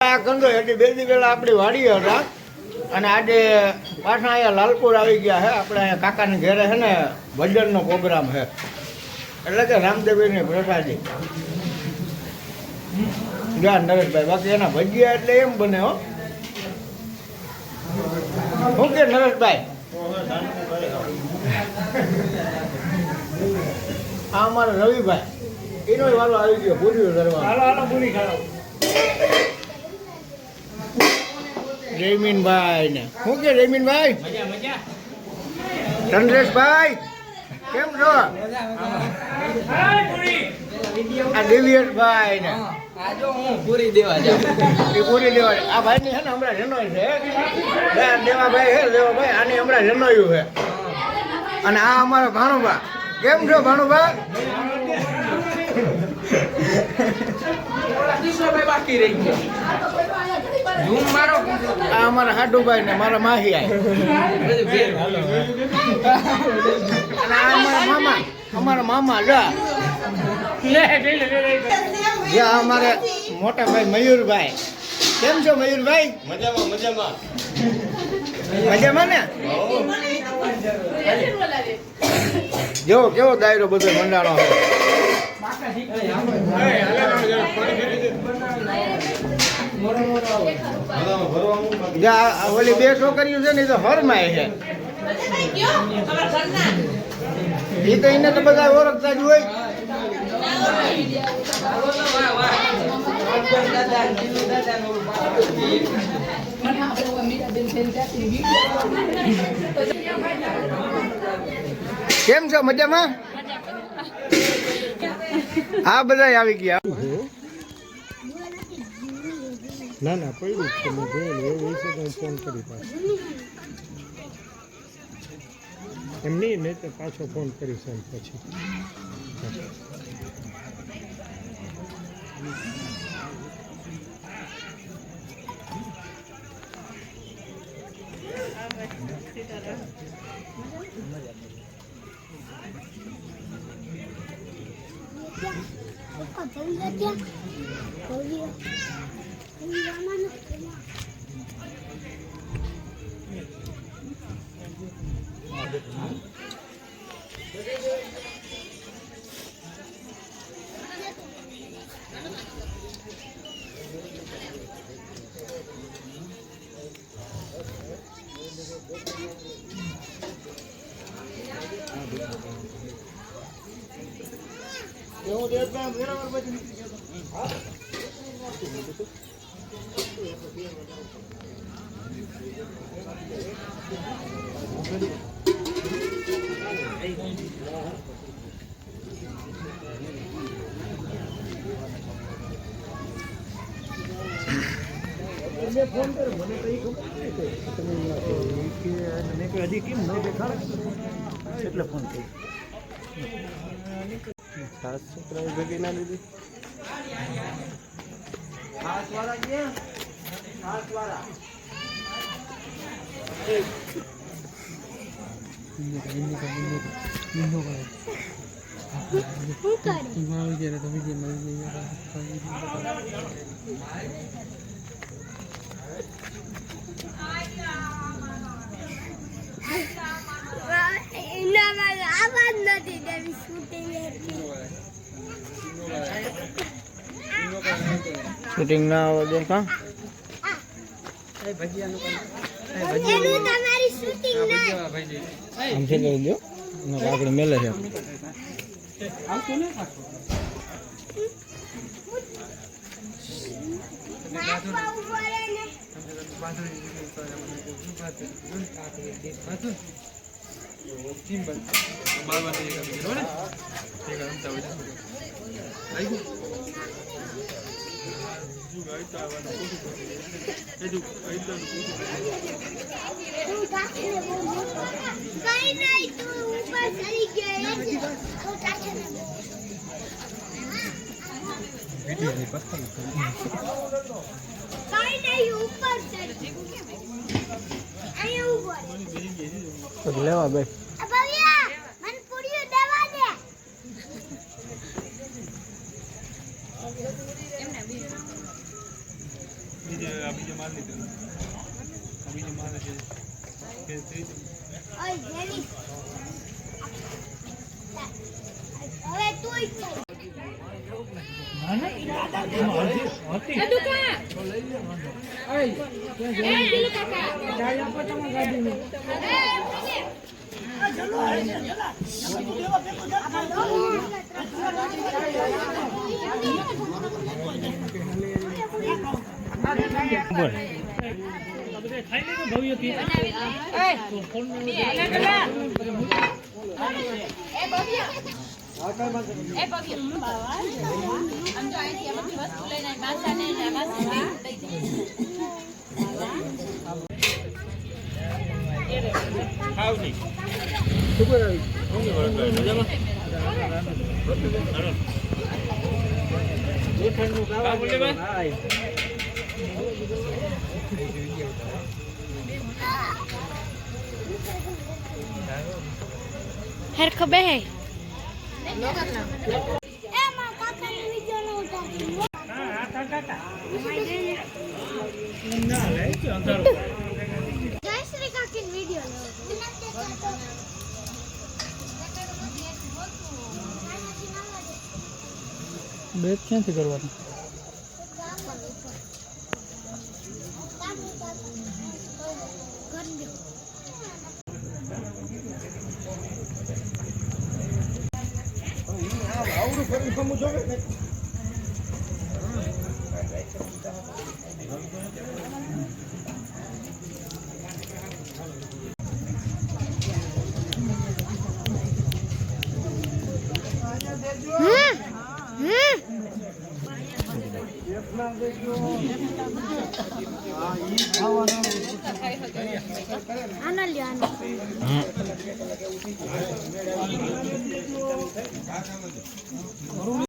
કંદો એટલે બે દી પહેલા આપણી વાડી હતા અને આજે પાછા અહીંયા લાલપુર આવી ગયા છે. આપણે અહીંયા કાકાની ઘરે છે ને ભજનનો પ્રોગ્રામ છે, એટલે કે રામદેવીની પ્રસાદી ગયા નરેશભાઈ. બાકી એના ભજીયા એટલે એમ બને હો. શું કે નરેશભાઈ? આ અમારા રવિભાઈ, એનો વાલો આવી ગયો પૂરી કરવા. પૂરી ખાવા જયમીનભાઈ ને શું કે જયમીનભાઈ? ચંદ્રેશભાઈ કેમ છો? આ દિવ્યેશભાઈ ને પૂરી દેવા આ ભાઈ ની છે ને હમણાં જનોય છે. દેવાભાઈ છે, દેવાભાઈ આની હમણાં જનોયું છે. અને આ અમારા ભાણુભા. કેમ છો ભાણુભા? બાકી રહી ગયો. આ અમારા હાડુભાઈ ને મારા માહી આય. અમારા મામા અમારે મોટા ભાઈ મયુરભાઈ. કેમ છો મયુરભાઈ? મજામાં ને? જો કેવો દાયરો બધો મંડાણો હોય. ઓલી બે છોકરીઓ છે ને તો હરમાય છે. એ તો એને તો બધા ઓળખતા જ હોય. કેમ છો? મજામાં? હા બધા આવી ગયા. ના ના પડ્યું જ છે. મેં જોયેલું એવું છે તો હું ફોન કરી પાછો. એમ નહીં તો પાછો ફોન કરીશ એમ પછી. ફોન કરો મને કઈ ખબર હજી કેમ ન દેખાડે એટલે ફોન કર્યો. ખાસ છોકરાઓ ભેગી ના લીધી. ખાસ વાળા ક્યાં? ખાસ વાળા શૂટિંગ ના આવે કા લઈ લો આપણે મેલે છે. લેવા ભાઈ બીજો માલ લીધો બીજો માલ છે हर खबे है બેગ ક્યાંથી કરવાનું आना लिया